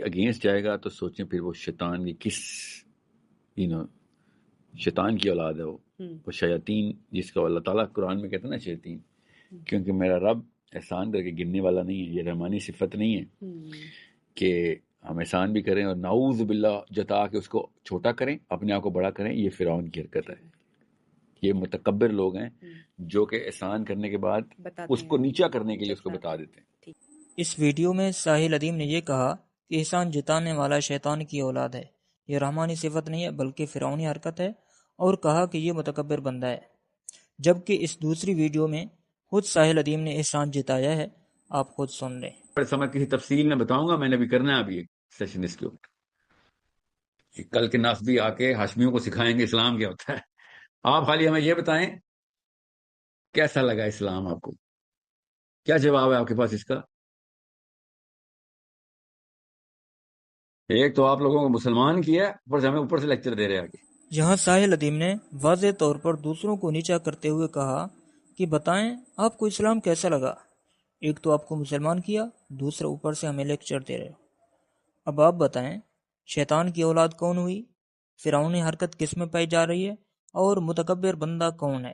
Against جائے گا تو سوچیں پھر وہ شیطان کی کس شیطان کی اولاد ہے وہ شیاطین جس کو اللہ تعالیٰ قرآن میں کہتے ہیں نا شیاطین، کیونکہ میرا رب احسان کر کے گرنے والا نہیں ہے، یہ رحمانی صفت نہیں ہے کہ ہم احسان بھی کریں اور نعوذ باللہ جتا کے اس کو چھوٹا کریں، اپنے آپ کو بڑا کریں. یہ فرعون کی حرکت ہے. یہ متکبر لوگ ہیں جو کہ احسان کرنے کے بعد اس کو نیچا کرنے کے لیے اس کو بتا دیتے ہیں. اس ویڈیو میں ساحل ادیم نے یہ کہا کہ احسان جتانے والا شیطان کی اولاد ہے، یہ رحمانی صفت نہیں ہے بلکہ فرعونی حرکت ہے، اور کہا کہ یہ متکبر بندہ ہے. جبکہ اس دوسری ویڈیو میں خود ساحل ادیم نے احسان جتایا ہے. آپ خود سن لیں. سمجھ کسی تفصیل میں بتاؤں گا، میں نے بھی کرنا ہے ابھی ایک سیشن اس کے اوپر. کل کے ناصبی آ کے ہاشمیوں کو سکھائیں گے اسلام کیا ہوتا ہے. آپ خالی ہمیں یہ بتائیں کیسا لگا اسلام آپ کو، کیا جواب ہے آپ کے پاس اس کا؟ ایک تو آپ لوگوں کو مسلمان کیا، اوپر سے ہمیں اوپر سے لیکچر دے رہے آگے. یہاں ساحل ادیم نے واضح طور پر دوسروں کو نیچا کرتے ہوئے کہا کہ بتائیں آپ کو اسلام کیسا لگا. ایک تو آپ کو مسلمان کیا، دوسرا اوپر سے ہمیں لیکچر دے رہے ہو. اب آپ بتائیں شیطان کی اولاد کون ہوئی، فرعونی حرکت کس میں پائی جا رہی ہے، اور متکبر بندہ کون ہے؟